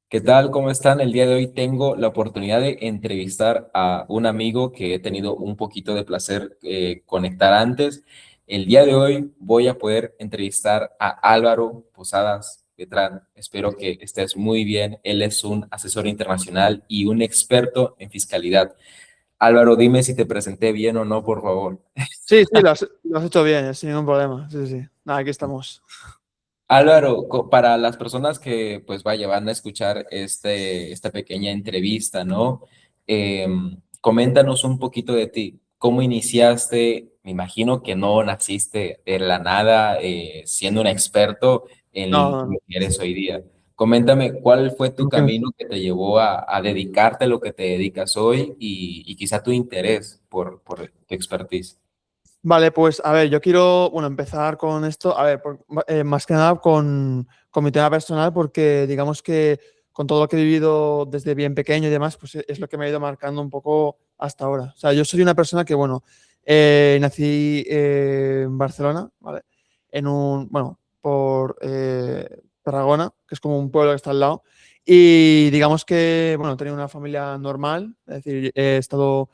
¿Qué tal? ¿Cómo están? El día de hoy tengo la oportunidad de entrevistar a un amigo que he tenido un poquito de placer conectar antes. El día de hoy voy a poder entrevistar a Álvaro Posadas Petrán. Espero que estés muy bien. Él es un asesor internacional y un experto en fiscalidad. Álvaro, dime si te presenté bien o no, por favor. Sí, sí, lo has hecho bien, sin ningún problema. Sí, sí. Nada, aquí estamos. Álvaro, para las personas que pues vaya, van a escuchar esta pequeña entrevista, ¿no? Coméntanos un poquito de ti. ¿Cómo iniciaste? Me imagino que no naciste de la nada siendo un experto No, en no, lo no. que eres hoy día. Coméntame cuál fue tu Ok. camino que te llevó a dedicarte a lo que te dedicas hoy y quizá tu interés por tu expertise. Vale, pues a ver, yo quiero, bueno, empezar con esto, a ver, más que nada con mi tema personal, porque digamos que con todo lo que he vivido desde bien pequeño y demás, pues es lo que me ha ido marcando un poco hasta ahora. O sea, yo soy una persona que, bueno, nací en Barcelona, ¿vale? Bueno, por Tarragona, que es como un pueblo que está al lado, y digamos que, bueno, tenía una familia normal, es decir, he estado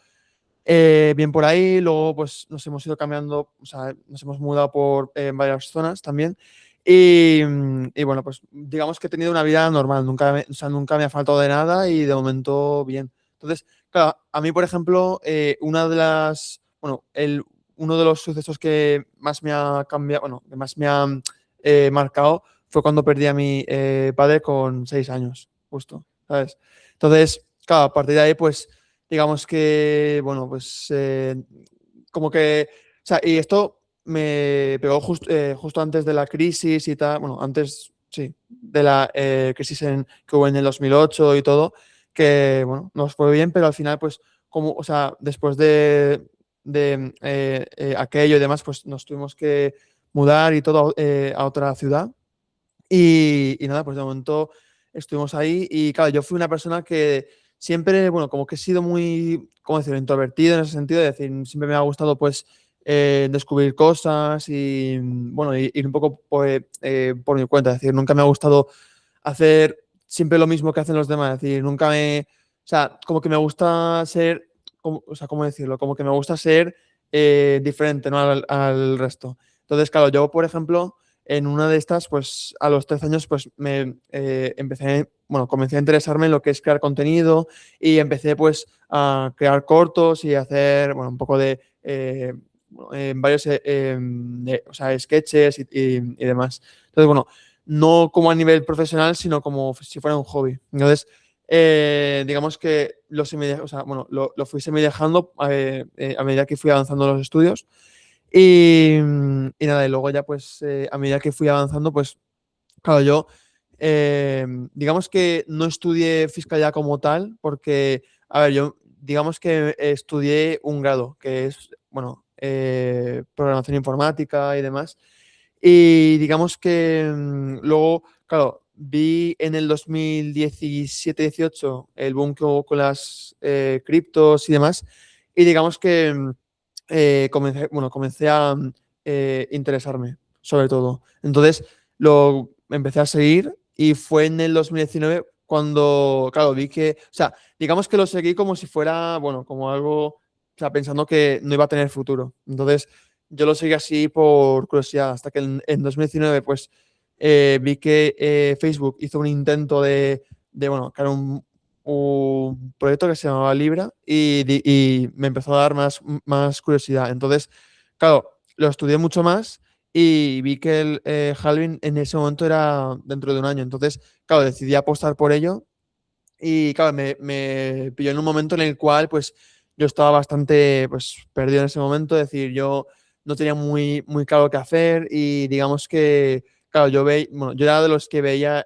bien por ahí, luego pues nos hemos ido cambiando, o sea, nos hemos mudado por varias zonas también. Y bueno, pues digamos que he tenido una vida normal, o sea, nunca me ha faltado de nada y de momento bien. Entonces, claro, a mí, por ejemplo, uno de los sucesos que más me ha cambiado, bueno, que más me ha marcado fue cuando perdí a mi padre con 6 años, justo, ¿sabes? Entonces, claro, a partir de ahí, pues digamos que, bueno, pues como que, o sea, y esto me pegó justo antes de la crisis y tal, bueno, antes, sí, de la crisis que hubo en el 2008 y todo, que, bueno, nos fue bien, pero al final, pues, como, o sea, después de aquello y demás, pues nos tuvimos que mudar y todo a otra ciudad. Y nada, pues de momento estuvimos ahí y claro, yo fui una persona que siempre, bueno, como que he sido muy, ¿cómo decirlo?, introvertido en ese sentido, es decir, siempre me ha gustado pues descubrir cosas y, bueno, ir un poco por mi cuenta, es decir, nunca me ha gustado hacer siempre lo mismo que hacen los demás, es decir, o sea, como que me gusta ser, o sea, ¿cómo decirlo? Como que me gusta ser diferente, ¿no? Al resto. Entonces, claro, yo, por ejemplo, en una de estas, pues a los 13 años, pues me bueno, comencé a interesarme en lo que es crear contenido y empecé pues a crear cortos y hacer, bueno, un poco de varios, o sea, sketches y demás. Entonces, bueno, no como a nivel profesional, sino como si fuera un hobby. Entonces, digamos que o sea, bueno, lo fui semidejando a medida que fui avanzando en los estudios. Y nada, y luego ya pues a medida que fui avanzando, pues claro, yo digamos que no estudié fiscalidad como tal, porque, a ver, yo digamos que estudié un grado, que es, bueno, programación informática y demás. Y digamos que luego, claro, vi en el 2017-18 el boom que hubo con las criptos y demás, y digamos que comencé a interesarme sobre todo. Entonces lo empecé a seguir y fue en el 2019 cuando, claro, vi que, o sea, digamos que lo seguí como si fuera, bueno, como algo, o sea, pensando que no iba a tener futuro. Entonces yo lo seguí así por curiosidad, hasta que en 2019 pues vi que Facebook hizo un intento bueno, crear un proyecto que se llamaba Libra y me empezó a dar más curiosidad. Entonces, claro, lo estudié mucho más y vi que el halving en ese momento era dentro de un año. Entonces, claro, decidí apostar por ello y claro, me pilló en un momento en el cual pues yo estaba bastante pues perdido en ese momento, es decir, yo no tenía muy claro qué hacer y digamos que, claro, bueno, yo era de los que veía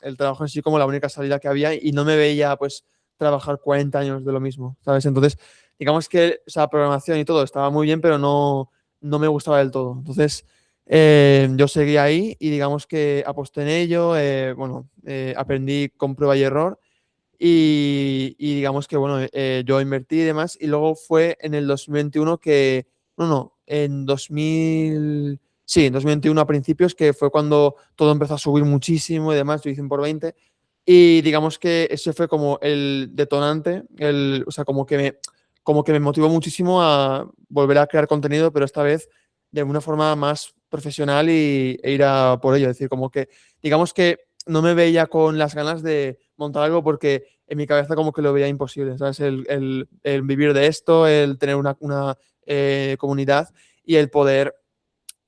el trabajo en sí como la única salida que había y no me veía pues trabajar 40 años de lo mismo, ¿sabes? Entonces, digamos que esa programación y todo estaba muy bien, pero no me gustaba del todo. Entonces, yo seguí ahí y digamos que aposté en ello, bueno, aprendí con prueba y error y digamos que, bueno, yo invertí y demás. Y luego fue en el 2021 que, no, en 2000, sí, en 2021 a principios, que fue cuando todo empezó a subir muchísimo y demás, yo hice un por 20. Y digamos que ese fue como el detonante, o sea, como que me motivó muchísimo a volver a crear contenido, pero esta vez de una forma más profesional e ir a por ello. Es decir, como que, digamos que no me veía con las ganas de montar algo porque en mi cabeza como que lo veía imposible, ¿sabes? El vivir de esto, el tener una comunidad y el poder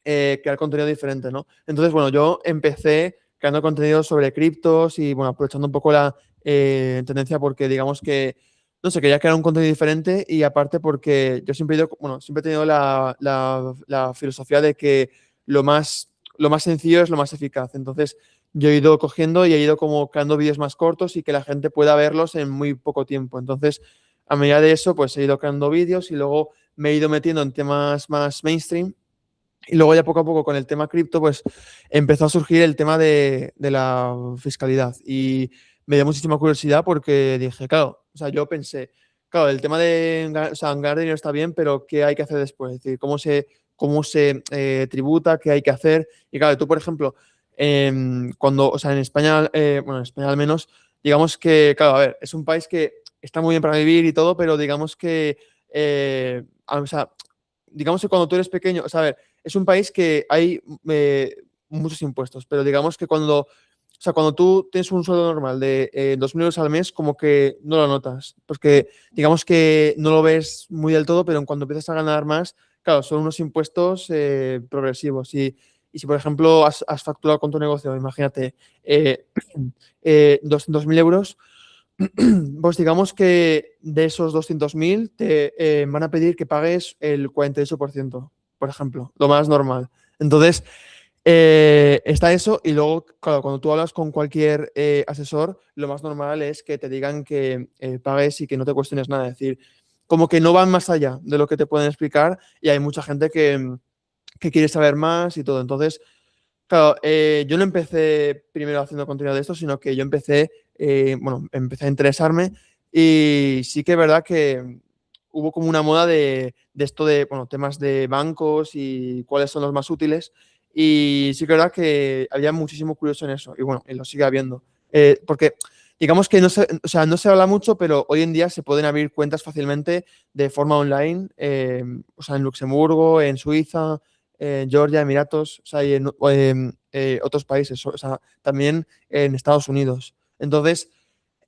crear contenido diferente, ¿no? Entonces, bueno, yo empecé creando contenido sobre criptos y, bueno, aprovechando un poco la tendencia porque digamos que, no sé, quería crear un contenido diferente y aparte porque yo siempre he ido, bueno, siempre he tenido la filosofía de que lo más sencillo es lo más eficaz. Entonces, yo he ido cogiendo y he ido como creando vídeos más cortos y que la gente pueda verlos en muy poco tiempo. Entonces, a medida de eso, pues he ido creando vídeos y luego me he ido metiendo en temas más mainstream y luego ya poco a poco con el tema cripto, pues empezó a surgir el tema de la fiscalidad y me dio muchísima curiosidad porque dije, claro, o sea, yo pensé, claro, el tema de o sea, ganar dinero está bien, pero ¿qué hay que hacer después? Es decir, cómo se tributa, qué hay que hacer. Y claro, tú, por ejemplo, cuando, o sea, en España, bueno, en España al menos, digamos que, claro, a ver, es un país que está muy bien para vivir y todo, pero digamos que, o sea, digamos que cuando tú eres pequeño, o sea, a ver, es un país que hay muchos impuestos, pero digamos que o sea, cuando tú tienes un sueldo normal de 2.000 euros al mes, como que no lo notas, porque digamos que no lo ves muy del todo, pero cuando empiezas a ganar más, claro, son unos impuestos progresivos. Y si, por ejemplo, has facturado con tu negocio, imagínate, eh, 200.000 euros, pues digamos que de esos 200.000 te van a pedir que pagues el 48%, por ejemplo, lo más normal. Entonces, está eso y luego, claro, cuando tú hablas con cualquier asesor, lo más normal es que te digan que pagues y que no te cuestiones nada. Es decir, como que no van más allá de lo que te pueden explicar y hay mucha gente que quiere saber más y todo. Entonces, claro, yo no empecé primero haciendo contenido de esto, sino que yo bueno, empecé a interesarme y sí que es verdad que hubo como una moda de esto de, bueno, temas de bancos y cuáles son los más útiles y sí que es verdad que había muchísimo curioso en eso y bueno, y lo sigue habiendo. Porque digamos que no se, o sea, no se habla mucho, pero hoy en día se pueden abrir cuentas fácilmente de forma online, o sea, en Luxemburgo, en Suiza, Georgia, Emiratos, o sea, y en otros países, o sea, también en Estados Unidos. Entonces,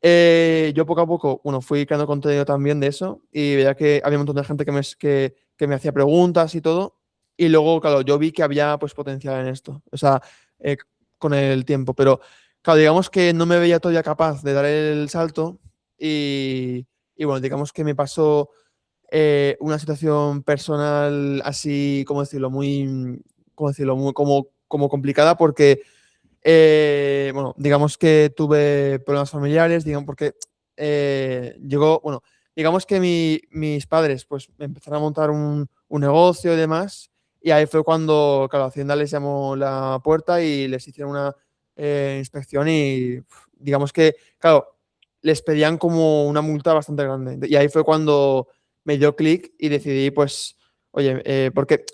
yo poco a poco, bueno, fui creando contenido también de eso y veía que había un montón de gente que me hacía preguntas y todo. Y luego, claro, yo vi que había pues potencial en esto, o sea, con el tiempo. Pero, claro, digamos que no me veía todavía capaz de dar el salto y bueno, digamos que me pasó una situación personal así, ¿cómo decirlo? ¿Cómo decirlo? Muy como complicada porque, bueno, digamos que tuve problemas familiares, digamos, porque bueno, digamos que mis padres pues empezaron a montar un negocio y demás y ahí fue cuando, claro, Hacienda les llamó la puerta y les hicieron una inspección y digamos que, claro, les pedían como una multa bastante grande. Y ahí fue cuando me dio clic y decidí, pues, oye, porque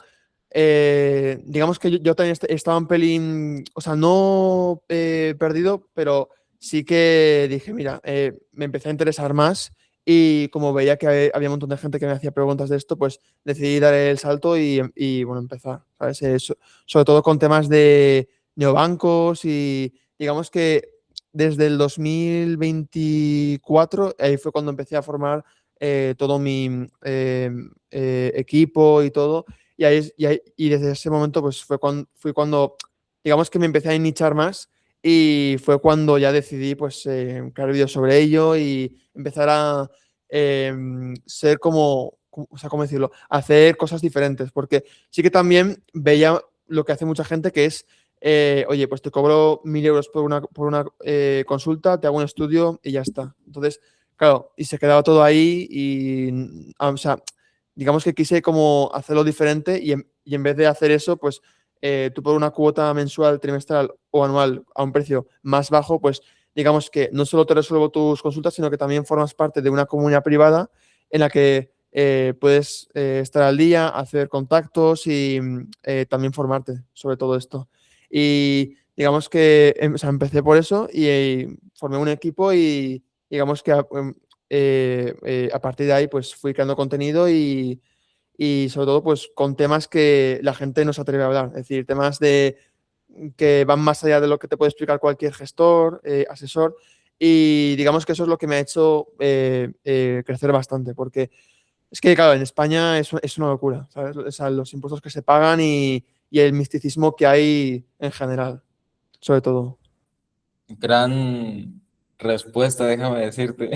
digamos que yo también estaba un pelín, o sea, no perdido, pero sí que dije, mira, me empecé a interesar más y como veía que había un montón de gente que me hacía preguntas de esto, pues decidí dar el salto y bueno, empezar, ¿sabes? Sobre todo con temas de neobancos y digamos que desde el 2024, ahí fue cuando empecé a formar todo mi equipo y todo. Y desde ese momento, pues fui cuando, digamos que me empecé a nichar más y fue cuando ya decidí, pues, crear vídeos sobre ello y empezar a eh, ser o sea, ¿cómo decirlo? Hacer cosas diferentes, porque sí que también veía lo que hace mucha gente, que es, oye, pues te cobro 1.000 euros por una consulta, te hago un estudio y ya está. Entonces, claro, y se quedaba todo ahí y, o sea, digamos que quise como hacerlo diferente y en vez de hacer eso, pues tú por una cuota mensual, trimestral o anual a un precio más bajo, pues digamos que no solo te resuelvo tus consultas, sino que también formas parte de una comunidad privada en la que puedes estar al día, hacer contactos y también formarte sobre todo esto. Y digamos que o sea, empecé por eso y formé un equipo y digamos que a partir de ahí pues fui creando contenido y sobre todo pues con temas que la gente no se atreve a hablar, es decir, temas de que van más allá de lo que te puede explicar cualquier gestor, asesor, y digamos que eso es lo que me ha hecho crecer bastante, porque es que, claro, en España es una locura, ¿sabes? O sea, los impuestos que se pagan y el misticismo que hay en general, sobre todo. Gran respuesta, déjame decirte.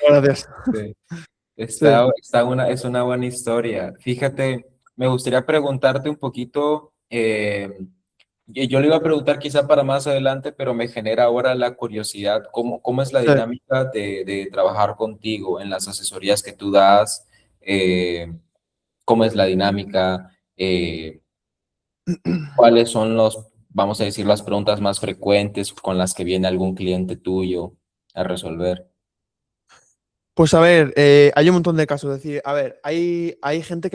Gracias. Sí. Sí, Es una buena historia. Fíjate, me gustaría preguntarte un poquito, yo le iba a preguntar quizá para más adelante, pero me genera ahora la curiosidad, ¿cómo es la sí. dinámica de trabajar contigo en las asesorías que tú das? ¿Cómo es la dinámica? ¿Cuáles son vamos a decir, las preguntas más frecuentes con las que viene algún cliente tuyo a resolver? Pues a ver, hay un montón de casos. Es decir, a ver, hay gente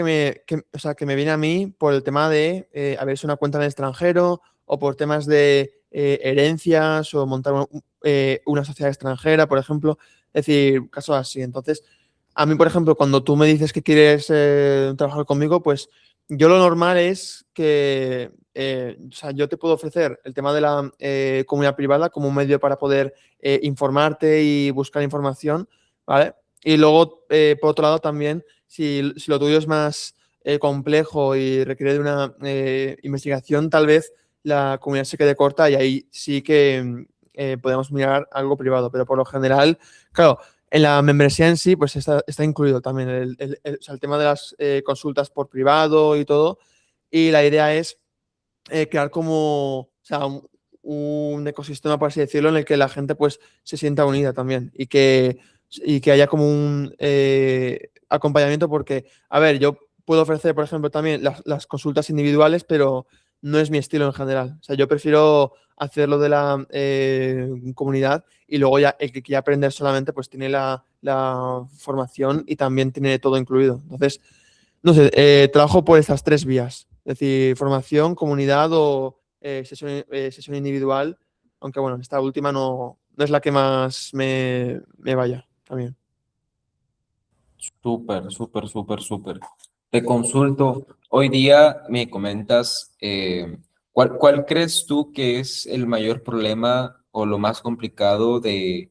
o sea, que me viene a mí por el tema de abrirse una cuenta en el extranjero o por temas de herencias o montar una sociedad extranjera, por ejemplo. Es decir, casos así. Entonces, a mí, por ejemplo, cuando tú me dices que quieres trabajar conmigo, pues yo lo normal es que, o sea, yo te puedo ofrecer el tema de la comunidad privada como un medio para poder informarte y buscar información. ¿Vale? Y luego, por otro lado, también, si lo tuyo es más complejo y requiere de una investigación, tal vez la comunidad se quede corta y ahí sí que podemos mirar algo privado. Pero por lo general, claro, en la membresía en sí, pues está incluido también o sea, el tema de las consultas por privado y todo. Y la idea es crear como, o sea, un ecosistema, por así decirlo, en el que la gente pues se sienta unida también y que haya como un acompañamiento porque, a ver, yo puedo ofrecer, por ejemplo, también las consultas individuales, pero no es mi estilo en general. O sea, yo prefiero hacerlo de la comunidad y luego ya el que quiera aprender solamente pues tiene la formación y también tiene todo incluido. Entonces, no sé, trabajo por estas tres vías, es decir, formación, comunidad o sesión individual, aunque bueno, esta última no es la que más me vaya también. Súper, súper, súper, súper. Te consulto, hoy día me comentas, ¿cuál crees tú que es el mayor problema o lo más complicado en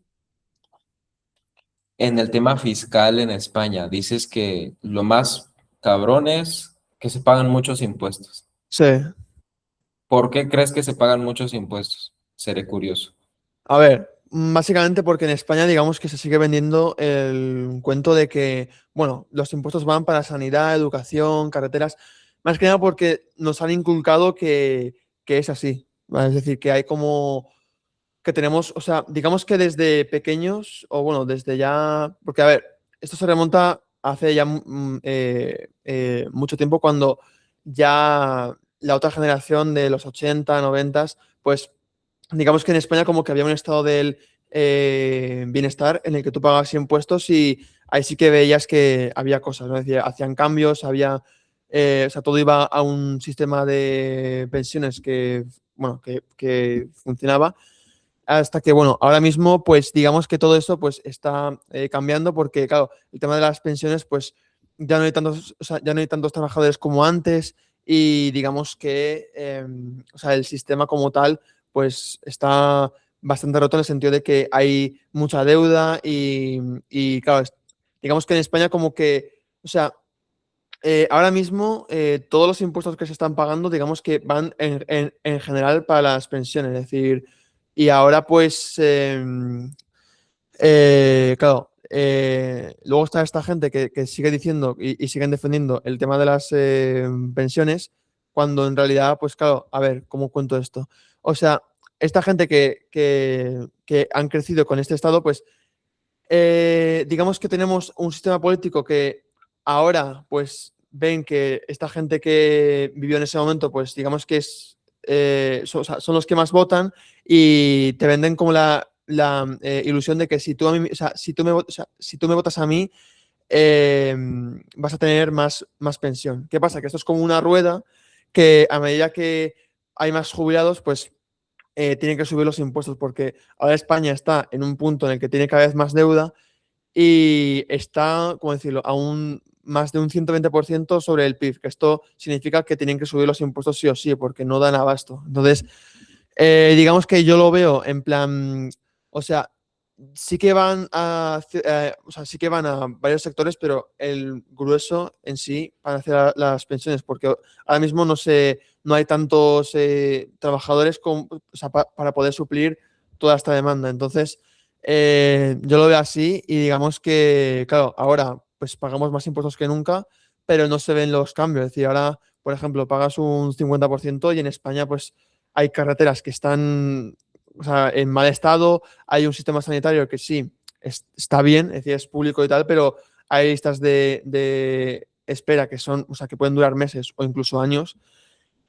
el tema fiscal en España? Dices que lo más cabrón es que se pagan muchos impuestos. Sí, ¿Por qué crees que se pagan muchos impuestos? Seré curioso. a ver, básicamente porque en España digamos que se sigue vendiendo el cuento de que, bueno, los impuestos van para sanidad, educación, carreteras, más que nada porque nos han inculcado que es así, ¿vale? Es decir, que hay como que tenemos, o sea, digamos que desde pequeños, o bueno, desde ya, porque a ver, esto se remonta hace ya mucho tiempo cuando ya la otra generación de los 80 90, pues digamos que en España como que había un estado del bienestar en el que tú pagabas impuestos y ahí sí que veías que había cosas, ¿no? Es decir, hacían cambios, o sea, todo iba a un sistema de pensiones que, bueno, que funcionaba hasta que, bueno, ahora mismo, pues digamos que todo eso pues está cambiando porque, claro, el tema de las pensiones, pues ya no hay tantos, o sea, ya no hay tantos trabajadores como antes y digamos que, o sea, el sistema como tal, pues está bastante roto en el sentido de que hay mucha deuda y claro, digamos que en España como que, o sea, ahora mismo todos los impuestos que se están pagando, digamos que van en general para las pensiones, es decir, y ahora pues, claro, luego está esta gente que sigue diciendo y siguen defendiendo el tema de las pensiones, cuando en realidad, pues claro, a ver, ¿cómo cuento esto? O sea, esta gente que han crecido con este estado, pues digamos que tenemos un sistema político que ahora pues ven que esta gente que vivió en ese momento pues digamos que o sea, son los que más votan y te venden como la ilusión de que si tú, o sea, o sea, si tú me votas a mí eh, vas a tener más pensión. ¿Qué pasa? Que esto es como una rueda que a medida que hay más jubilados pues tienen que subir los impuestos porque ahora España está en un punto en el que tiene cada vez más deuda y está, ¿cómo decirlo?, aún más de un 120% sobre el PIB, que esto significa que tienen que subir los impuestos sí o sí, porque no dan abasto. Entonces, digamos que yo lo veo en plan, o sea, sí que van o sea, sí que van a varios sectores, pero el grueso en sí para hacer las pensiones, porque ahora mismo no sé, no hay tantos trabajadores o sea, para poder suplir toda esta demanda. Entonces, yo lo veo así y digamos que, claro, ahora pues pagamos más impuestos que nunca, pero no se ven los cambios. Es decir, ahora, por ejemplo, pagas un 50% y en España pues hay carreteras que están, o sea, en mal estado, hay un sistema sanitario que sí está bien, es decir, es público y tal, pero hay listas de espera que son, o sea, que pueden durar meses o incluso años.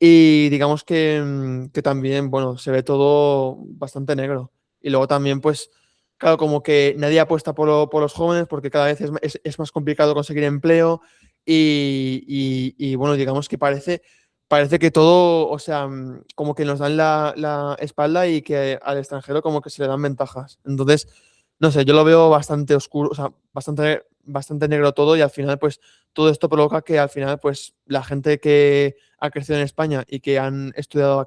Y digamos que también, bueno, se ve todo bastante negro. Y luego también, pues, claro, como que nadie apuesta por los jóvenes porque cada vez es más complicado conseguir empleo y, bueno, digamos que parece que todo, o sea, como que nos dan la espalda y que al extranjero como que se le dan ventajas. Entonces, no sé, yo lo veo bastante oscuro, o sea, bastante negro todo y al final, pues, todo esto provoca que al final, pues, la gente que ha crecido en España y que han estudiado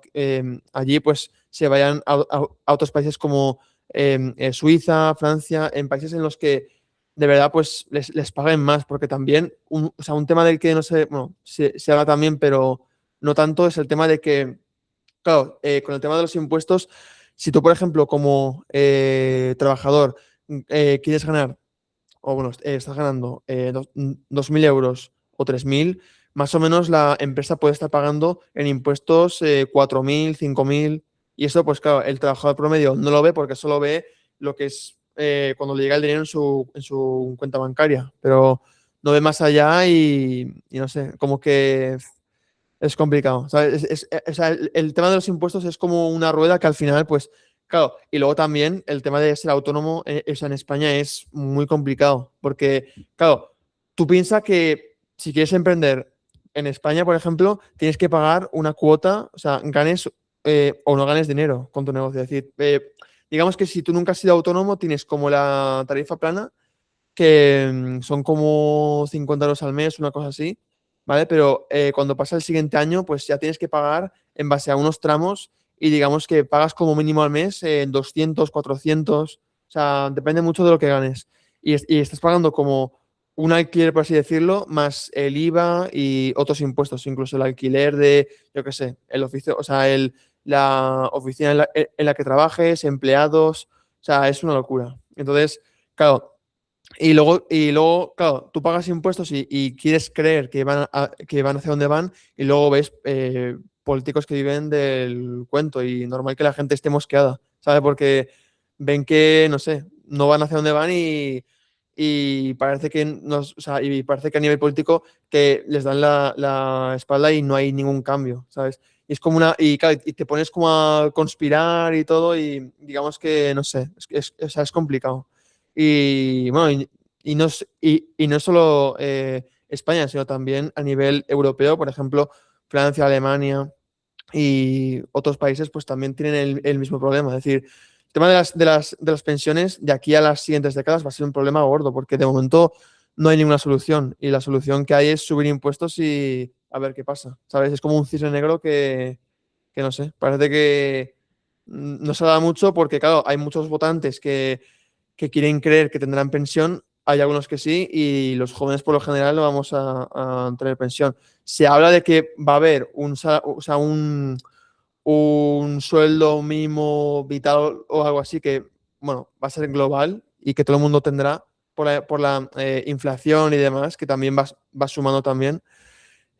allí, pues, se vayan a otros países como Suiza, Francia, en países en los que de verdad, pues, les paguen más, porque también, o sea, un tema del que no sé, bueno, se habla también, pero no tanto, es el tema de que, claro, con el tema de los impuestos, si tú, por ejemplo, como trabajador, quieres ganar o bueno, estás ganando 2.000 euros o 3.000, más o menos la empresa puede estar pagando en impuestos 4.000, 5.000, y eso, pues claro, el trabajador promedio no lo ve porque solo ve lo que es cuando le llega el dinero en su cuenta bancaria, pero no ve más allá y no sé, como que es complicado. ¿Sabes? O sea, el tema de los impuestos es como una rueda que al final, pues, claro, y luego también el tema de ser autónomo o sea, en España es muy complicado, porque, claro, tú piensas que si quieres emprender en España, por ejemplo, tienes que pagar una cuota, o sea, ganes o no ganes dinero con tu negocio. Es decir, digamos que si tú nunca has sido autónomo, tienes como la tarifa plana que son como 50 euros al mes, una cosa así, ¿vale? Pero cuando pasa el siguiente año, pues ya tienes que pagar en base a unos tramos y digamos que pagas como mínimo al mes 200, 400, o sea, depende mucho de lo que ganes. Y estás pagando como un alquiler, por así decirlo, más el IVA y otros impuestos, incluso el alquiler de, yo qué sé, el oficio, o sea, la oficina en la que trabajes, empleados, o sea, es una locura. Entonces, claro, y luego, claro, tú pagas impuestos y quieres creer que van hacia donde van, y luego ves políticos que viven del cuento y normal que la gente esté mosqueada, ¿sabes? Porque ven que, no sé, no van hacia donde van y parece que o sea, y parece que a nivel político que les dan la espalda y no hay ningún cambio, ¿sabes? Y es como claro, y te pones como a conspirar y todo y digamos que, no sé, o sea, es complicado. Y bueno, y no es solo España, sino también a nivel europeo, por ejemplo, Francia, Alemania y otros países, pues también tienen el mismo problema. Es decir, el tema de las pensiones de aquí a las siguientes décadas va a ser un problema gordo, porque de momento no hay ninguna solución. Y la solución que hay es subir impuestos y a ver qué pasa. ¿Sabes? Es como un cisne negro que no sé, parece que no se da mucho porque, claro, hay muchos votantes que quieren creer que tendrán pensión, hay algunos que sí, y los jóvenes por lo general no vamos a tener pensión. Se habla de que va a haber o sea, un sueldo mínimo vital o algo así que, bueno, va a ser global y que todo el mundo tendrá por la inflación y demás, que también va sumando también.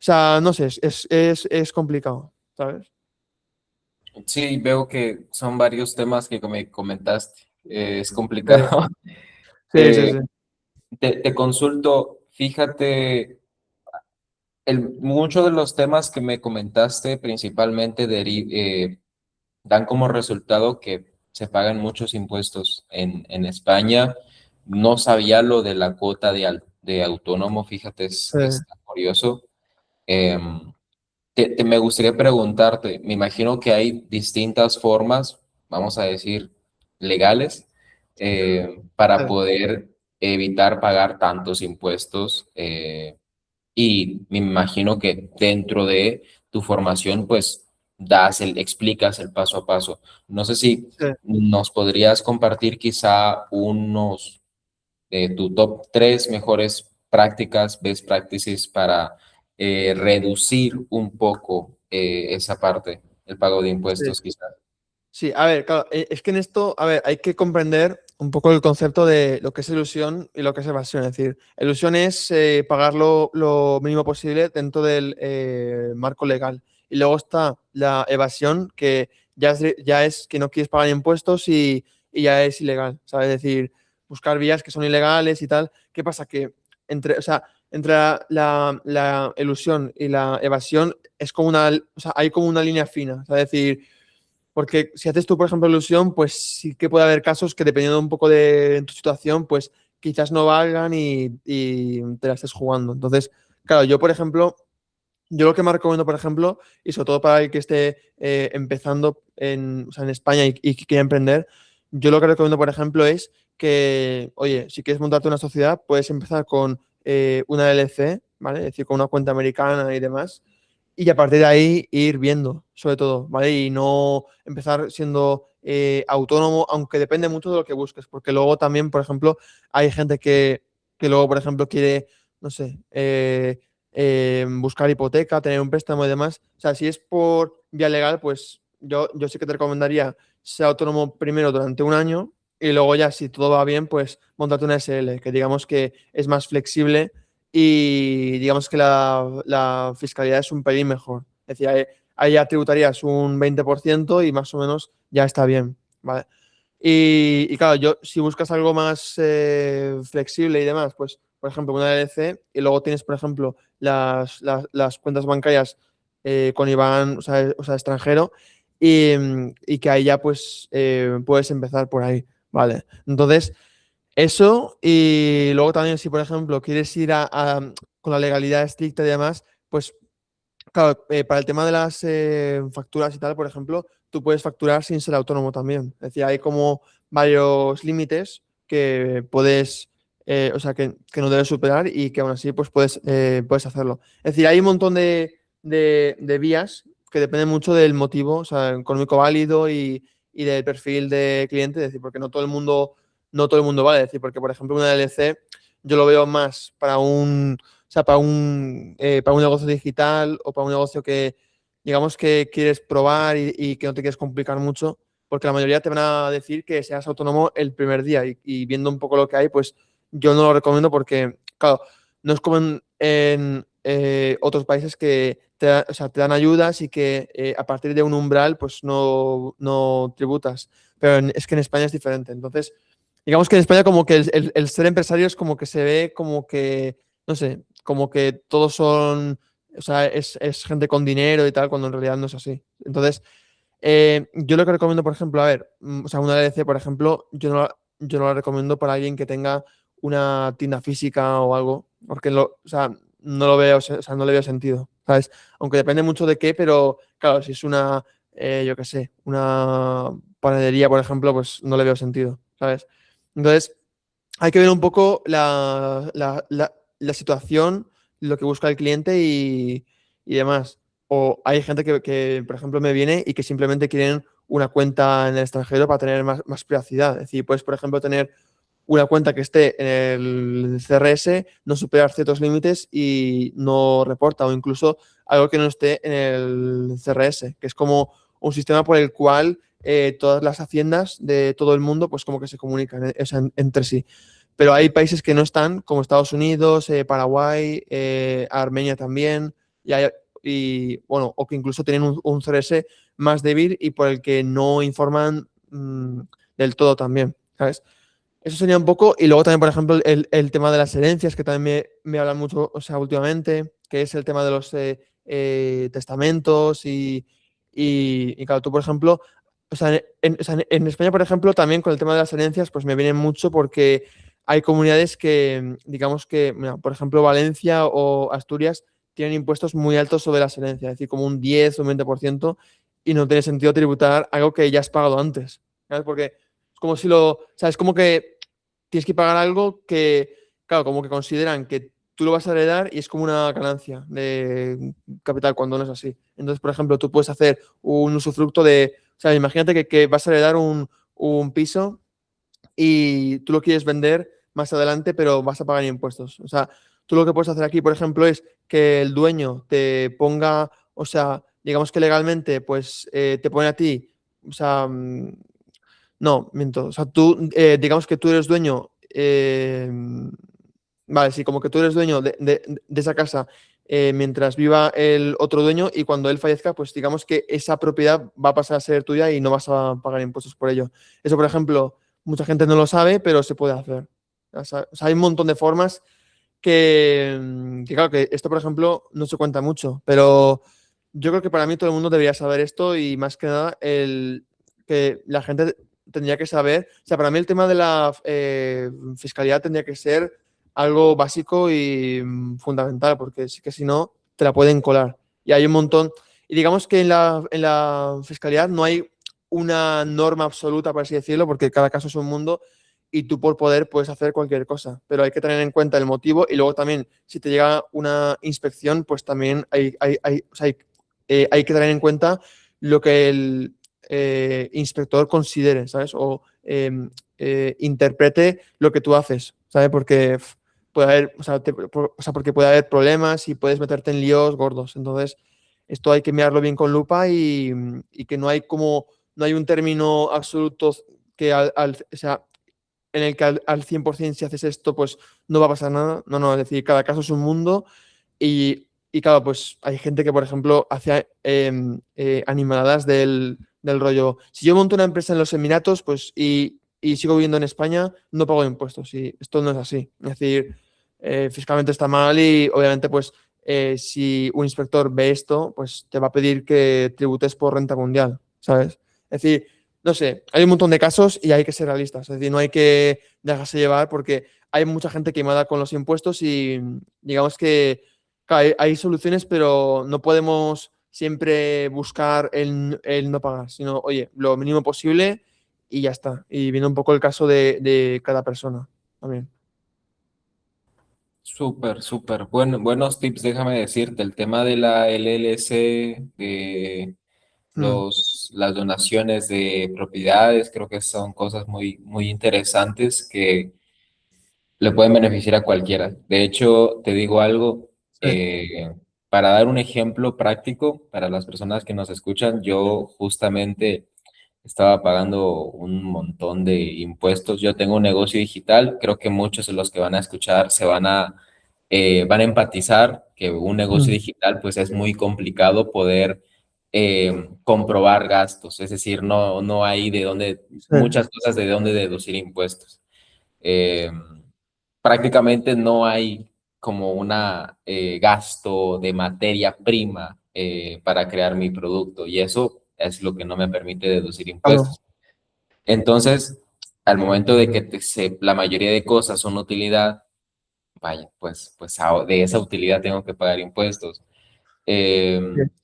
O sea, no sé, es complicado, ¿sabes? Sí, veo que son varios temas que me comentaste. Es Sí, complicado. sí, sí, sí. Te consulto, fíjate, muchos de los temas que me comentaste principalmente dan como resultado que se pagan muchos impuestos en España. No sabía lo de la cuota de autónomo, fíjate, Sí, está curioso. Em, Me gustaría preguntarte, me imagino que hay distintas formas, vamos a decir, legales, para Sí, poder evitar pagar tantos impuestos. Y me imagino que dentro de tu formación, pues explicas el paso a paso. No sé si sí. nos podrías compartir quizá unos de tu top tres mejores prácticas, best practices para reducir un poco esa parte, el pago de Sí. impuestos quizá. Sí, a ver, claro, es que en esto, a ver, hay que comprender un poco el concepto de lo que es ilusión y lo que es evasión. Es decir, ilusión es pagar lo mínimo posible dentro del marco legal. Y luego está la evasión, que ya es que no quieres pagar impuestos y ya es ilegal, ¿sabes? Es decir, buscar vías que son ilegales y tal. ¿Qué pasa? Que entre, o sea, entre la ilusión y la evasión es como o sea, hay como una línea fina. O sea, es decir, porque si haces tú, por ejemplo, ilusión, pues sí que puede haber casos que dependiendo un poco de tu situación, pues quizás no valgan y te la estés jugando. Entonces, claro, yo, por ejemplo, yo lo que me recomiendo, por ejemplo, y sobre todo para el que esté empezando o sea, en España y que quiera emprender, yo lo que recomiendo, por ejemplo, es que, oye, si quieres montarte una sociedad, puedes empezar con una LLC, ¿vale? Es decir, con una cuenta americana y demás, y a partir de ahí ir viendo, sobre todo, ¿vale? Y no empezar siendo autónomo, aunque depende mucho de lo que busques, porque luego también, por ejemplo, hay gente que luego, por ejemplo, quiere, no sé, buscar hipoteca, tener un préstamo y demás. O sea, si es por vía legal, pues yo sí que te recomendaría ser autónomo primero durante un año y luego ya, si todo va bien, pues montarte una SL, que digamos que es más flexible y digamos que la fiscalidad es un pelín mejor. Es decir, ahí ya tributarías un 20% y más o menos ya está bien, ¿vale? Y claro, si buscas algo más flexible y demás, pues, por ejemplo, una LLC y luego tienes, por ejemplo, las cuentas bancarias con IBAN, o sea, extranjero, y que ahí ya, pues, puedes empezar por ahí, ¿vale? Entonces, eso, y luego también si, por ejemplo, quieres ir con la legalidad estricta y demás, pues claro, para el tema de las facturas y tal, por ejemplo, tú puedes facturar sin ser autónomo también. Es decir, hay como varios límites que puedes, o sea, que no debes superar y que aún así pues puedes hacerlo. Es decir, hay un montón de vías que dependen mucho del motivo, o sea, económico válido y del perfil de cliente, es decir, porque no todo el mundo vale. Es decir, porque, por ejemplo, una DLC yo lo veo más o sea, para un negocio digital o para un negocio que, digamos, que quieres probar y que no te quieres complicar mucho, porque la mayoría te van a decir que seas autónomo el primer día y viendo un poco lo que hay, pues yo no lo recomiendo porque, claro, no es como en otros países que o sea, te dan ayudas y que a partir de un umbral, pues no tributas. Pero es que en España es diferente. Entonces, digamos que en España como que el ser empresario es como que se ve como que, no sé, como que todos son, o sea, es gente con dinero y tal, cuando en realidad no es así. Entonces, yo lo que recomiendo, por ejemplo, a ver, o sea, una LLC, por ejemplo, yo no la recomiendo para alguien que tenga una tienda física o algo, porque o sea, no lo veo, o sea, no le veo sentido, ¿sabes? Aunque depende mucho de qué, pero claro, si es yo qué sé, una panadería, por ejemplo, pues no le veo sentido, ¿sabes? Entonces, hay que ver un poco la situación, lo que busca el cliente y demás. O hay gente que, por ejemplo, me viene y que simplemente quieren una cuenta en el extranjero para tener más privacidad. Es decir, puedes, por ejemplo, tener una cuenta que esté en el CRS, no superar ciertos límites y no reporta, o incluso algo que no esté en el CRS, que es como un sistema por el cual todas las haciendas de todo el mundo, pues como que se comunican o sea, entre sí. Pero hay países que no están, como Estados Unidos, Paraguay, Armenia también, bueno, o que incluso tienen un CRS más débil y por el que no informan del todo también, ¿sabes? Eso sería un poco, y luego también, por ejemplo, el tema de las herencias, que también me hablan mucho, o sea, últimamente, que es el tema de los testamentos y claro, tú, por ejemplo, o sea, en España, por ejemplo, también con el tema de las herencias, pues me viene mucho porque hay comunidades que, digamos que, mira, por ejemplo, Valencia o Asturias tienen impuestos muy altos sobre las herencias, es decir, como un 10 o un 20%, y no tiene sentido tributar algo que ya has pagado antes, ¿sabes? Porque es como si lo, o sea, es como que tienes que pagar algo que, claro, como que consideran que tú lo vas a heredar y es como una ganancia de capital cuando no es así. Entonces, por ejemplo, tú puedes hacer un usufructo de, o sea, imagínate que vas a heredar un piso y tú lo quieres vender más adelante, pero vas a pagar impuestos. O sea, tú lo que puedes hacer aquí, por ejemplo, es que el dueño te ponga, o sea, digamos que legalmente, pues te pone a ti, o sea, no, miento, o sea, tú, digamos que tú eres dueño, vale, sí, como que tú eres dueño de esa casa mientras viva el otro dueño y cuando él fallezca, pues digamos que esa propiedad va a pasar a ser tuya y no vas a pagar impuestos por ello. Eso, por ejemplo, mucha gente no lo sabe, pero se puede hacer. O sea, hay un montón de formas que, claro, que esto, por ejemplo, no se cuenta mucho, pero yo creo que para mí todo el mundo debería saber esto y más que nada que la gente tendría que saber, o sea, para mí el tema de la fiscalidad tendría que ser algo básico y fundamental, porque sí que si no, te la pueden colar. Y hay un montón, y digamos que en la fiscalidad no hay una norma absoluta, por así decirlo, porque cada caso es un mundo y tú por poder puedes hacer cualquier cosa, pero hay que tener en cuenta el motivo y luego también si te llega una inspección, pues también o sea, hay que tener en cuenta lo que el inspector considere, ¿sabes? O interprete lo que tú haces, ¿sabes? Porque puede haber, o sea, porque puede haber problemas y puedes meterte en líos gordos. Entonces, esto hay que mirarlo bien con lupa y que no hay como, no hay un término absoluto que o sea, en el que al 100% si haces esto, pues no va a pasar nada. No, no, es decir, cada caso es un mundo y claro, pues hay gente que, por ejemplo, hace animaladas del rollo. Si yo monto una empresa en los Emiratos, pues y sigo viviendo en España, no pago impuestos. Y esto no es así. Es decir, fiscalmente está mal y obviamente, pues si un inspector ve esto, pues te va a pedir que tributes por renta mundial, ¿sabes? Es decir, no sé, hay un montón de casos y hay que ser realistas. Es decir, no hay que dejarse llevar porque hay mucha gente quemada con los impuestos y digamos que claro, hay soluciones, pero no podemos siempre buscar el no pagar, sino, oye, lo mínimo posible y ya está. Y viene un poco el caso de cada persona también. Súper, súper. Buenos tips, déjame decirte. El tema de la LLC, de Mm, las donaciones de propiedades, creo que son cosas muy, muy interesantes que le pueden beneficiar a cualquiera. De hecho, te digo algo, sí. para dar un ejemplo práctico para las personas que nos escuchan, yo justamente estaba pagando un montón de impuestos. Yo tengo un negocio digital, creo que muchos de los que van a escuchar van a empatizar que un negocio Mm, digital pues es muy complicado poder comprobar gastos, es decir, no hay de dónde, sí, muchas cosas de dónde deducir impuestos. Eh, Prácticamente no hay como una gasto de materia prima para crear mi producto y eso es lo que no me permite deducir claro. impuestos. Entonces, al momento de que la mayoría de cosas son utilidad, vaya, pues de esa utilidad tengo que pagar impuestos. Eh,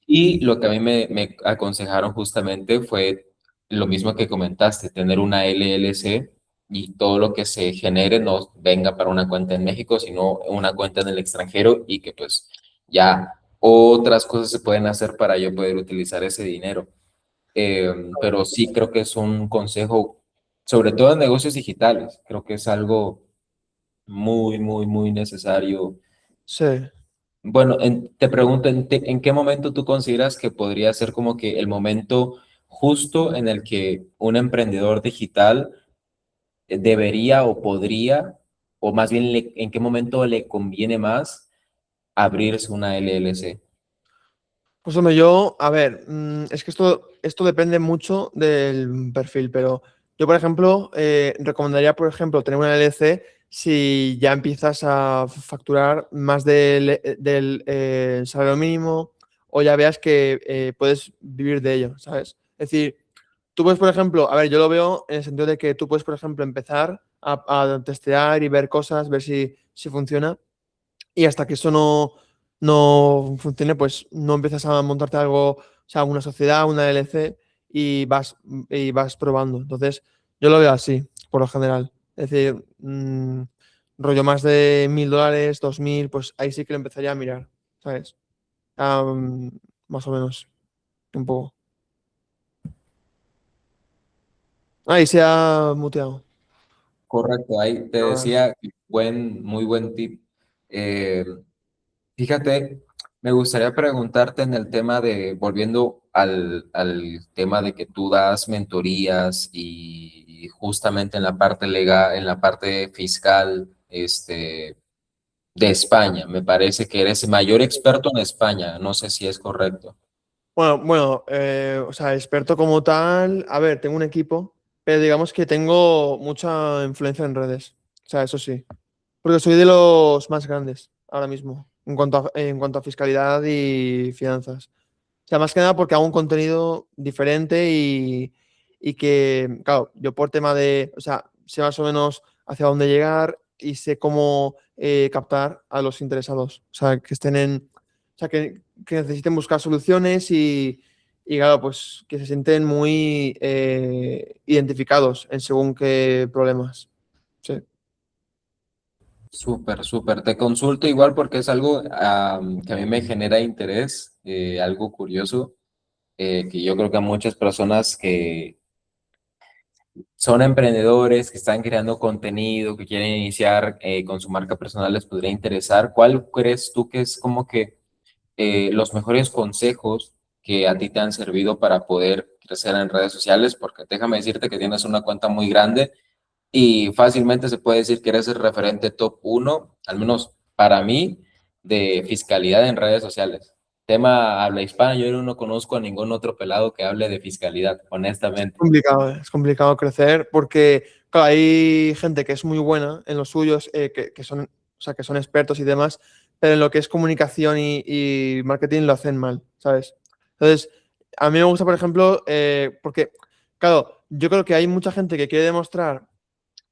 Sí, y lo que a mí me aconsejaron justamente fue lo mismo que comentaste, tener una LLC y todo lo que se genere no venga para una cuenta en México, sino una cuenta en el extranjero y que pues ya otras cosas se pueden hacer para yo poder utilizar ese dinero. Pero sí creo que es un consejo, sobre todo en negocios digitales, creo que es algo muy, muy, muy necesario. sí. Bueno, te pregunto, ¿en qué momento tú consideras que podría ser como que el momento justo en el que un emprendedor digital debería o podría, o más bien en qué momento le conviene más abrirse una LLC? Pues hombre, yo, a ver, es que esto depende mucho del perfil, pero yo, por ejemplo, recomendaría, por ejemplo, tener una LLC si ya empiezas a facturar más del salario mínimo o ya veas que puedes vivir de ello, ¿sabes? Es decir, tú puedes, por ejemplo, a ver, yo lo veo en el sentido de que tú puedes, por ejemplo, empezar a testear y ver cosas, ver si funciona y hasta que eso no funcione, pues no empiezas a montarte algo, o sea, una sociedad, una LLC y vas probando. Entonces, yo lo veo así, por lo general. Es decir, rollo más de $1.000, 2.000, pues ahí sí que lo empezaría a mirar, ¿sabes? Más o menos, un poco. Ahí se ha muteado. Correcto, ahí te Ahora. decía, muy buen tip. Eh, Fíjate, me gustaría preguntarte en el tema de, volviendo al tema de que tú das mentorías y justamente en la parte legal, en la parte fiscal, de España, me parece que eres mayor experto en España, no sé si es correcto. Bueno, o sea, experto como tal, a ver, tengo un equipo, pero digamos que tengo mucha influencia en redes. O sea, eso sí. Porque soy de los más grandes ahora mismo, en cuanto a fiscalidad y finanzas. O sea, más que nada porque hago un contenido diferente y que, claro, yo por tema de, o sea, sé más o menos hacia dónde llegar y sé cómo captar a los interesados. O sea, que estén o sea, que necesiten buscar soluciones y, claro, pues que se sienten muy identificados en según qué problemas. Sí. Súper, súper. Te consulto igual porque es algo que a mí me genera interés, algo curioso, que yo creo que a muchas personas que son emprendedores, que están creando contenido, que quieren iniciar con su marca personal, les podría interesar. ¿Cuál crees tú que es como que los mejores consejos que a ti te han servido para poder crecer en redes sociales? Porque déjame decirte que tienes una cuenta muy grande y fácilmente se puede decir que eres el referente top uno, al menos para mí, de fiscalidad en redes sociales. Tema habla hispana, yo no conozco a ningún otro pelado que hable de fiscalidad, honestamente. Complicado, es complicado crecer porque claro, hay gente que es muy buena en los suyos, que son, o sea, que son expertos y demás, pero en lo que es comunicación y marketing lo hacen mal, ¿sabes? Entonces, a mí me gusta, por ejemplo, porque, claro, yo creo que hay mucha gente que quiere demostrar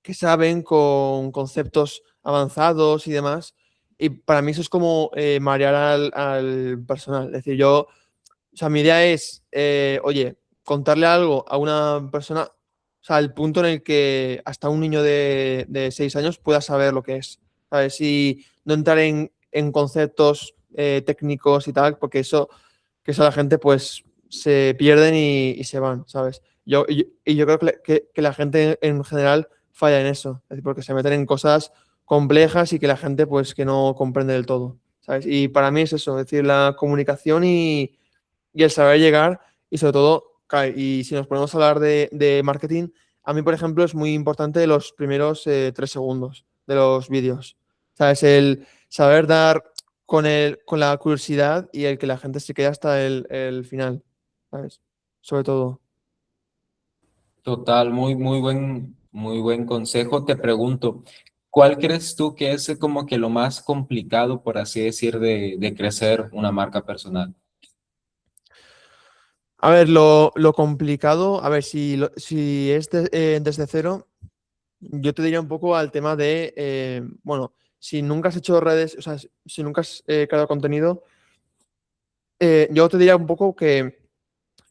que saben con conceptos avanzados y demás, y para mí eso es como marear al personal. Es decir, yo o sea, mi idea es, oye, contarle algo a una persona, o sea, el punto en el que hasta un niño de 6 años pueda saber lo que es, ¿sabes? Y no entrar en conceptos técnicos y tal, porque eso la gente pues se pierden y se van, ¿sabes? Y yo creo que la gente en general falla en eso, es decir, porque se meten en cosas complejas y que la gente pues que no comprende del todo, ¿sabes? Y para mí es eso, es decir, la comunicación y el saber llegar y sobre todo, y si nos ponemos a hablar de marketing, a mí, por ejemplo, es muy importante los primeros 3 segundos de los vídeos. ¿Sabes? El saber dar con la curiosidad y el que la gente se quede hasta el final. ¿Sabes? Sobre todo. Total, muy buen consejo. Te pregunto, ¿cuál crees tú que es como que lo más complicado, por así decir, de crecer una marca personal? A ver, lo complicado, a ver, si es desde cero, yo te diría un poco al tema de, bueno, si nunca has hecho redes, o sea, si nunca has creado contenido, yo te diría un poco que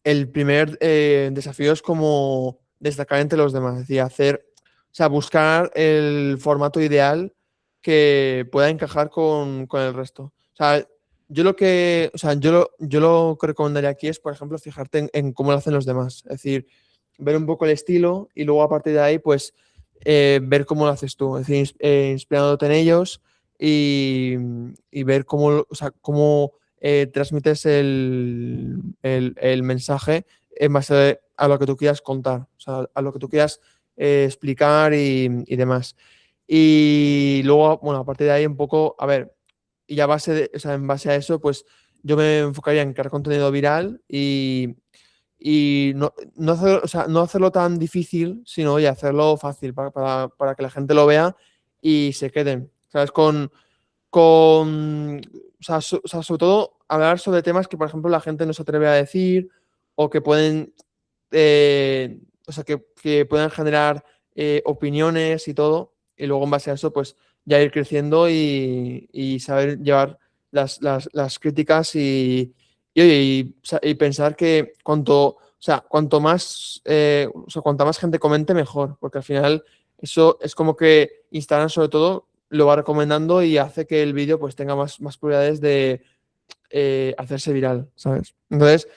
el primer desafío es como destacar entre los demás, es decir, o sea, buscar el formato ideal que pueda encajar con el resto. O sea, o sea, yo lo que recomendaría aquí es, por ejemplo, fijarte en cómo lo hacen los demás, es decir, ver un poco el estilo y luego a partir de ahí, pues, ver cómo lo haces tú, es decir, inspirándote en ellos y, y ver cómo, o sea, cómo transmites el mensaje en base a lo que tú quieras contar, o sea, a lo que tú quieras explicar y demás. Y luego, bueno, a partir de ahí un poco, a ver, y ya o sea, en base a eso, pues yo me enfocaría en crear contenido viral y o sea, no hacerlo tan difícil, sino oye, hacerlo fácil para que la gente lo vea y se queden, ¿sabes? O sea, sobre todo hablar sobre temas que, por ejemplo, la gente no se atreve a decir o que pueden, o sea, que puedan generar opiniones y todo, y luego en base a eso, pues ya ir creciendo y saber llevar las críticas y, oye, y pensar que cuanto más, cuanta más gente comente, mejor, porque al final eso es como que Instagram sobre todo lo va recomendando y hace que el vídeo pues tenga más probabilidades de hacerse viral, ¿sabes? Entonces,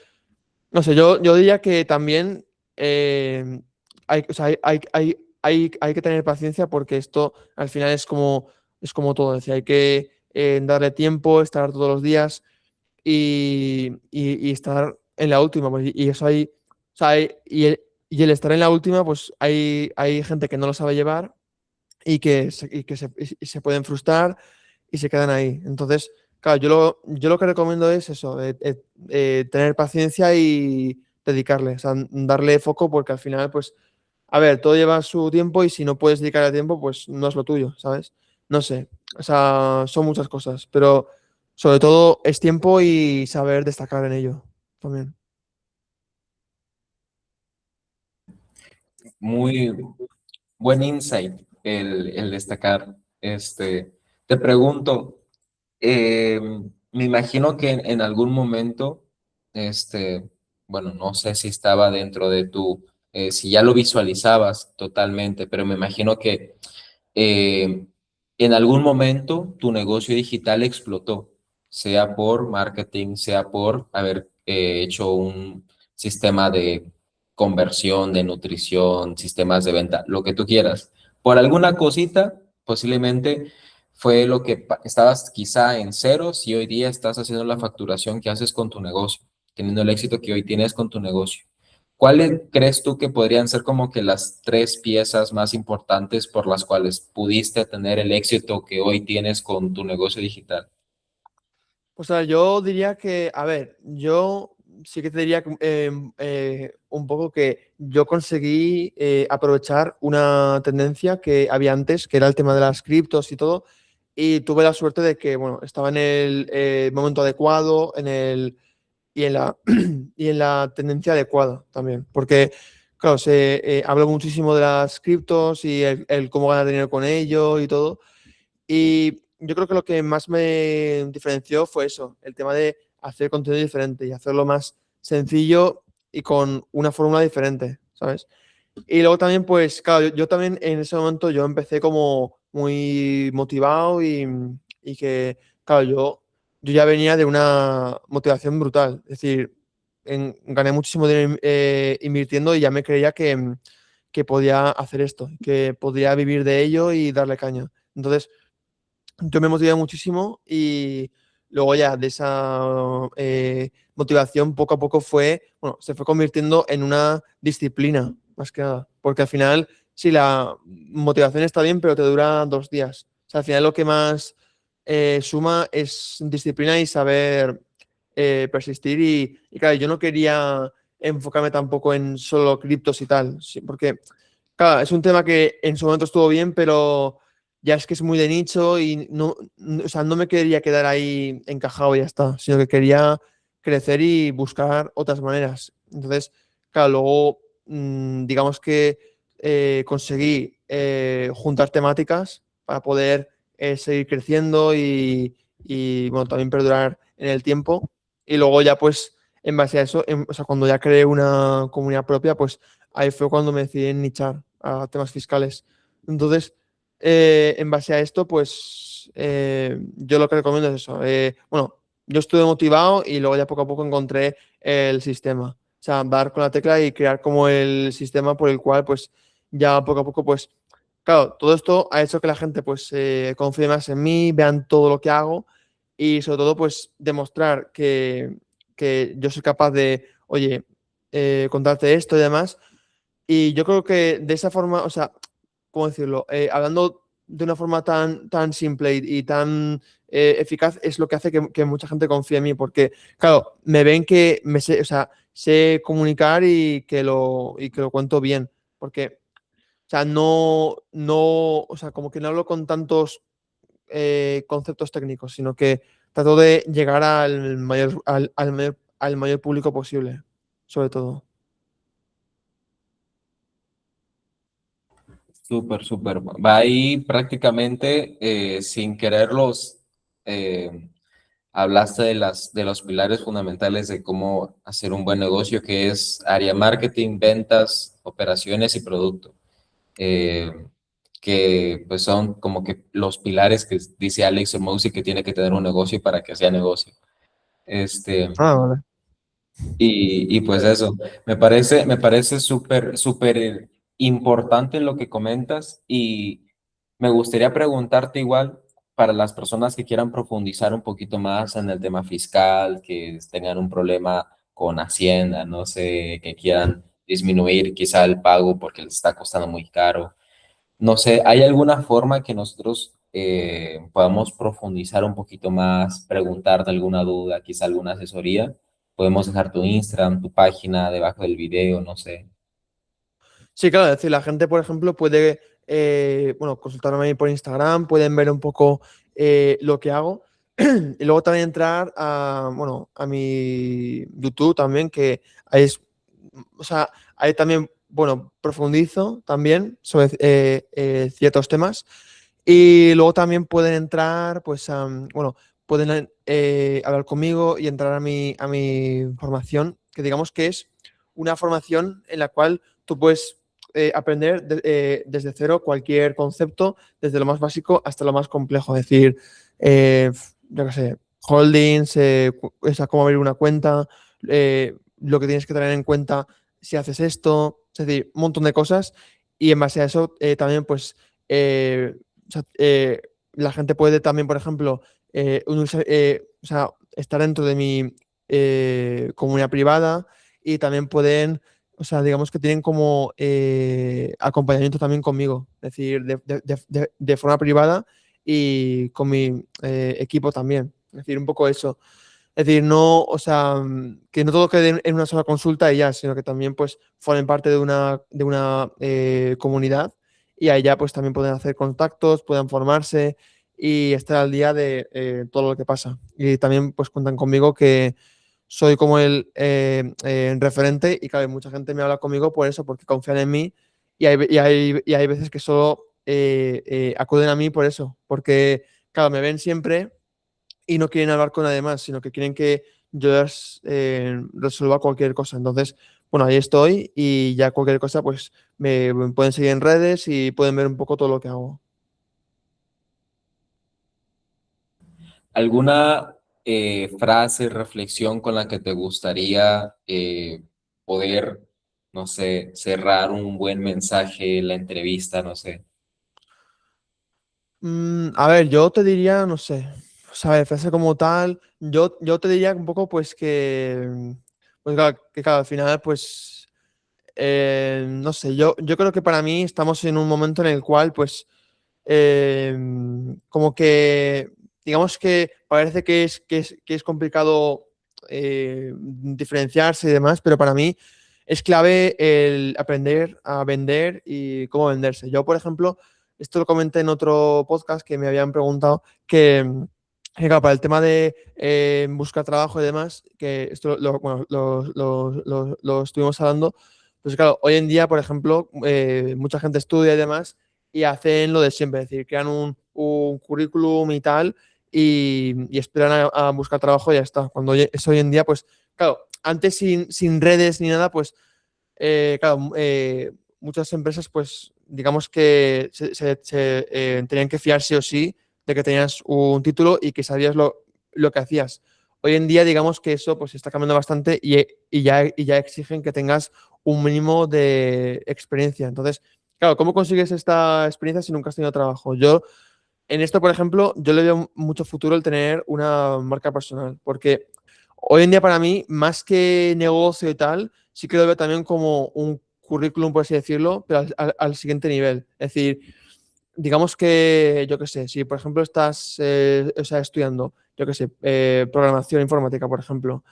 no sé, yo diría que también hay, o sea, hay que tener paciencia porque esto al final es como todo. Es decir, hay que darle tiempo, estar todos los días y estar en la última. Pues, y eso hay, o sea, y el estar en la última, pues hay gente que no lo sabe llevar y se pueden frustrar y se quedan ahí. Entonces, claro, yo lo que recomiendo es eso, tener paciencia y dedicarle, o sea, darle foco porque al final, pues, a ver, todo lleva su tiempo y si no puedes dedicarle tiempo, pues no es lo tuyo, ¿sabes? No sé, o sea, son muchas cosas, pero sobre todo es tiempo y saber destacar en ello también. Muy buen insight el destacar. Te pregunto, eh, me imagino que en algún momento, bueno, no sé si estaba dentro de si ya lo visualizabas totalmente, pero me imagino que eh, en algún momento tu negocio digital explotó, sea por marketing, sea por haber hecho un sistema de conversión, de nutrición, sistemas de venta, lo que tú quieras. Por alguna cosita, posiblemente fue lo que estabas quizá en ceros y hoy día estás haciendo la facturación que haces con tu negocio, teniendo el éxito que hoy tienes con tu negocio. ¿Cuáles crees tú que podrían ser como que las tres piezas más importantes por las cuales pudiste tener el éxito que hoy tienes con tu negocio digital? O sea, yo diría que, a ver, yo sí que te diría que, un poco que yo conseguí aprovechar una tendencia que había antes, que era el tema de las criptos y todo, y tuve la suerte de que, bueno, estaba en el momento adecuado, y en la tendencia adecuada también, porque, claro, se habló muchísimo de las criptos y el cómo ganar dinero con ello y todo. Y yo creo que lo que más me diferenció fue eso, el tema de hacer contenido diferente y hacerlo más sencillo y con una fórmula diferente, ¿sabes? Y luego también, pues, claro, yo también en ese momento yo empecé como muy motivado y que, claro, yo ya venía de una motivación brutal. Es decir, gané muchísimo dinero invirtiendo y ya me creía que podía hacer esto, que podía vivir de ello y darle caña. Entonces, yo me motivé muchísimo y luego ya de esa motivación poco a poco se fue convirtiendo en una disciplina, más que nada. Porque al final, sí, la motivación está bien, pero te dura 2 días. O sea, al final lo que más suma es disciplina y saber persistir. Y claro, yo no quería enfocarme tampoco en solo criptos y tal, sí, porque claro, es un tema que en su momento estuvo bien, pero ya es que es muy de nicho y o sea, no me quería quedar ahí encajado y ya está, sino que quería crecer y buscar otras maneras. Entonces, claro, luego digamos que conseguí juntar temáticas para poder seguir creciendo y, bueno, también perdurar en el tiempo. Y luego ya pues en base a eso, o sea, cuando ya creé una comunidad propia, pues ahí fue cuando me decidí en nichar a temas fiscales. Entonces, en base a esto, pues yo lo que recomiendo es eso. Bueno, yo estuve motivado y luego ya poco a poco encontré el sistema. O sea, dar con la tecla y crear como el sistema por el cual, pues ya poco a poco, pues, claro, todo esto ha hecho que la gente, pues, confíe más en mí, vean todo lo que hago y sobre todo, pues, demostrar que yo soy capaz de, oye, contarte esto y demás. Y yo creo que de esa forma, o sea, ¿cómo decirlo? Hablando de una forma tan simple y tan eficaz, es lo que hace que mucha gente confíe en mí, porque, claro, me ven que o sea, sé comunicar y que lo cuento bien, porque, o sea, o sea, como que no hablo con tantos conceptos técnicos, sino que trato de llegar al mayor público posible, sobre todo. Súper, súper. Va ahí prácticamente sin quererlos. hablaste de los pilares fundamentales de cómo hacer un buen negocio, que es área marketing, ventas, operaciones y producto. Eh, que pues son como que los pilares que dice Alex Hormozi que tiene que tener un negocio para que sea negocio. Este, Ah, vale. y pues eso, me parece súper importante lo que comentas y me gustaría preguntarte igual para las personas que quieran profundizar un poquito más en el tema fiscal, que tengan un problema con Hacienda, no sé, que quieran disminuir quizá el pago porque les está costando muy caro. No sé, ¿hay alguna forma que nosotros podamos profundizar un poquito más, preguntarte alguna duda, quizá alguna asesoría? Podemos dejar tu Instagram, tu página debajo del video, no sé. Sí, claro, es decir, la gente, por ejemplo, puede bueno, consultarme ahí por Instagram, pueden ver un poco lo que hago y luego también entrar a, bueno, a mi YouTube también, que ahí es, o sea, ahí también, bueno, profundizo también sobre ciertos temas y luego también pueden entrar, pues, bueno, pueden hablar conmigo y entrar a mi formación, que digamos que es una formación en la cual tú puedes aprender desde cero cualquier concepto, desde lo más básico hasta lo más complejo. Es decir, yo qué sé, holdings, o sea, cómo abrir una cuenta, lo que tienes que tener en cuenta si haces esto, es decir, un montón de cosas. Y en base a eso, también, pues, o sea, la gente puede también, por ejemplo, o sea, estar dentro de mi comunidad privada y también pueden, o sea, digamos que tienen como acompañamiento también conmigo, es decir, de forma privada y con mi equipo también. Es decir, un poco eso. Es decir, no, o sea, que no todo quede en una sola consulta y ya, sino que también pues formen parte de una comunidad y ahí ya pues también pueden hacer contactos, puedan formarse y estar al día de todo lo que pasa. Y también pues cuentan conmigo que soy como el referente y claro, mucha gente me habla conmigo por eso, porque confían en mí y hay veces que solo acuden a mí por eso, porque claro, me ven siempre y no quieren hablar con nadie más, sino que quieren que yo les resuelva cualquier cosa. Entonces, bueno, ahí estoy y ya cualquier cosa, pues me pueden seguir en redes y pueden ver un poco todo lo que hago. ¿Alguna frase, reflexión con la que te gustaría poder, no sé, cerrar un buen mensaje, la entrevista, no sé? A ver, yo te diría, no sé, ¿sabes? Frase como tal, yo te diría un poco, pues pues claro, que claro, al final, pues, no sé, yo creo que para mí estamos en un momento en el cual, pues, eh, como que, digamos que parece que es complicado diferenciarse y demás, pero para mí es clave el aprender a vender y cómo venderse. Yo, por ejemplo, esto lo comenté en otro podcast que me habían preguntado que claro, para el tema de buscar trabajo y demás, que esto bueno, lo estuvimos hablando, pues claro, hoy en día, por ejemplo, mucha gente estudia y demás y hacen lo de siempre, es decir, crean un currículum y tal y esperan a buscar trabajo y ya está. Cuando es hoy en día, pues claro, antes sin redes ni nada, pues claro, muchas empresas, pues digamos que tenían que fiar sí o sí de que tenías un título y que sabías lo que hacías. Hoy en día, digamos que eso pues está cambiando bastante y ya exigen que tengas un mínimo de experiencia. Entonces, claro, ¿cómo consigues esta experiencia si nunca has tenido trabajo? Yo, en esto, por ejemplo, yo le veo mucho futuro el tener una marca personal, porque hoy en día para mí, más que negocio y tal, sí que lo veo también como un currículum, por así decirlo, pero al siguiente nivel. Es decir, digamos que, yo qué sé, si por ejemplo estás o sea, estudiando, yo qué sé, programación informática, por ejemplo,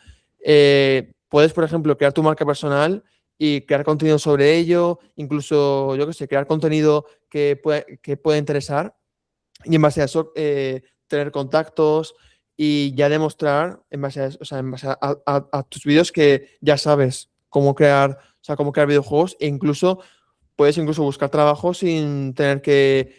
puedes, por ejemplo, crear tu marca personal y crear contenido sobre ello, incluso, yo qué sé, crear contenido que pueda interesar y en base a eso tener contactos y ya demostrar en base a, o sea, en base a tus vídeos que ya sabes cómo crear, o sea, cómo crear videojuegos e incluso puedes incluso buscar trabajo sin tener que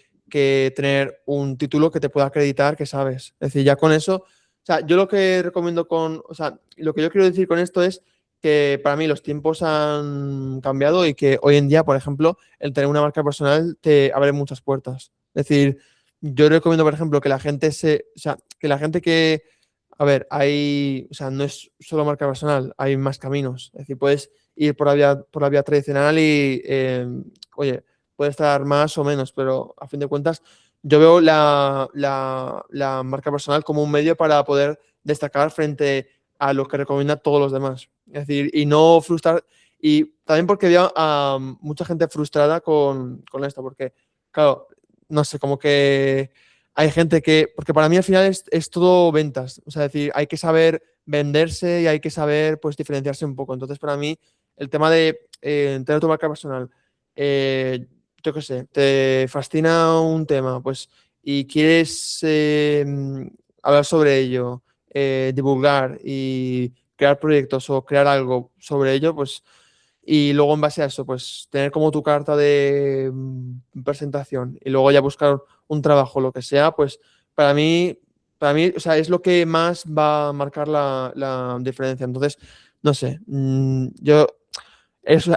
tener un título que te pueda acreditar que sabes. Es decir, ya con eso sea, yo lo que recomiendo o sea, lo que yo quiero decir con esto es que para mí los tiempos han cambiado y que hoy en día, por ejemplo, el tener una marca personal te abre muchas puertas. Es decir, yo recomiendo, por ejemplo, que la gente o sea, que la gente que, a ver, o sea, no es solo marca personal, hay más caminos. Es decir, puedes ir por la vía tradicional y, oye, puede estar más o menos, pero a fin de cuentas yo veo la marca personal como un medio para poder destacar frente a lo que recomiendan todos los demás. Es decir, y no frustrar. Y también porque veo a mucha gente frustrada con esto, porque, claro, no sé, como que hay gente que. Porque para mí al final es todo ventas. O sea, es decir, hay que saber venderse y hay que saber, pues, diferenciarse un poco. Entonces, para mí, el tema de tener tu marca personal. Yo qué sé, te fascina un tema, pues, y quieres hablar sobre ello, divulgar y crear proyectos o crear algo sobre ello, pues, y luego en base a eso, pues, tener como tu carta de presentación y luego ya buscar un trabajo, lo que sea, pues, para mí, o sea, es lo que más va a marcar la diferencia. Entonces, no sé, yo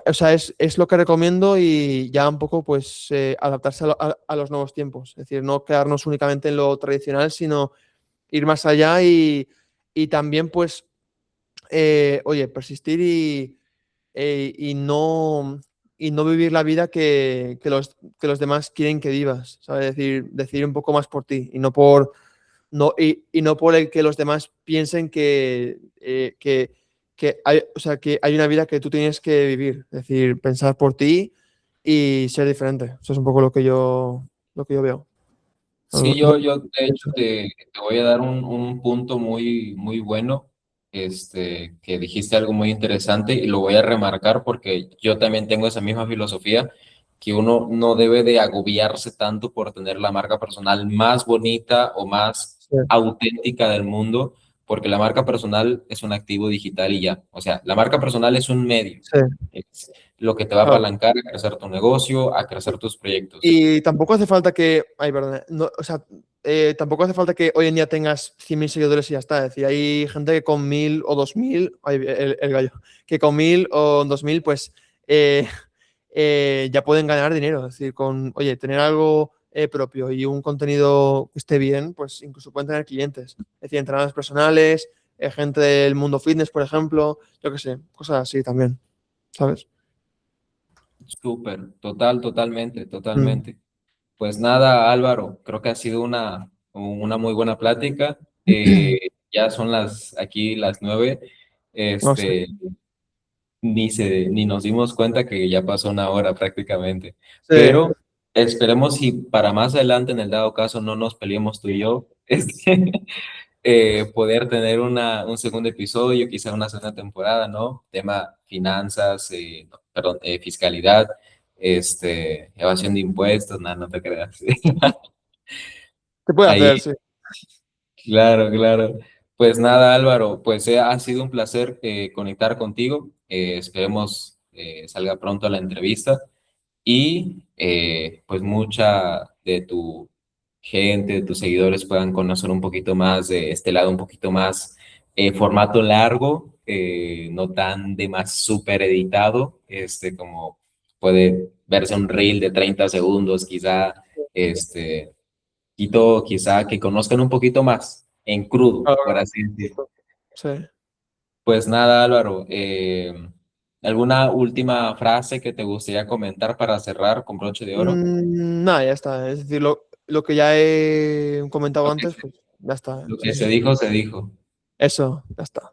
o sea, es lo que recomiendo y ya un poco pues adaptarse a los nuevos tiempos. Es decir, no quedarnos únicamente en lo tradicional, sino ir más allá y también pues, oye, persistir y no vivir la vida que los demás quieren que vivas. ¿Sabes? Es decir, decidir un poco más por ti y no por, no, y no por el que los demás piensen que hay, o sea, que hay una vida que tú tienes que vivir, es decir, pensar por ti y ser diferente. Eso es un poco lo que yo veo. Sí, yo de hecho te voy a dar un punto muy, muy bueno, que dijiste algo muy interesante y lo voy a remarcar porque yo también tengo esa misma filosofía, que uno no debe de agobiarse tanto por tener la marca personal más bonita o más Sí, auténtica del mundo, porque la marca personal es un activo digital y ya, o sea, la marca personal es un medio, sí, es lo que te va a claro. apalancar a crecer tu negocio, a crecer tus proyectos. Y tampoco hace falta que, ay, perdón, o sea, tampoco hace falta que hoy en día tengas 100.000 seguidores y ya está. Es decir, hay gente que con 1.000 o 2.000, ay, el gallo, que con 1.000 o 2.000, pues eh, ya pueden ganar dinero. Es decir, con, oye, tener algo propio y un contenido que esté bien, pues incluso pueden tener clientes. Es decir, entrenadores personales, gente del mundo fitness, por ejemplo, yo qué sé, cosas así también, ¿sabes? Súper, total, totalmente, Mm, totalmente. Pues nada, Álvaro, creo que ha sido una muy buena plática. Ya son aquí las 9. no sé. Este, ni nos dimos cuenta que ya pasó una hora prácticamente. Sí, Pero esperemos si para más adelante, en el dado caso, no nos peleemos tú y yo, poder tener un segundo episodio, quizá una segunda temporada, ¿no? Tema finanzas, no, perdón, fiscalidad, evasión de impuestos, nada, no te creas. se puede Ahí, hacer, sí. claro, claro. Pues nada, Álvaro, pues ha sido un placer conectar contigo. Esperemos salga pronto la entrevista y pues mucha de tu gente, de tus seguidores puedan conocer un poquito más de este lado, un poquito más formato largo, no tan de más súper editado, como puede verse un reel de 30 segundos, quizá, quizá que conozcan un poquito más en crudo, Claro, por claro, así decirlo. justo. Sí. Pues nada, Álvaro, ¿alguna última frase que te gustaría comentar para cerrar con broche de oro? Nada, ya está. Es decir, lo que ya he comentado Lo que antes, se, pues ya está. lo Sí, que se sí. dijo, se dijo. Eso, ya está.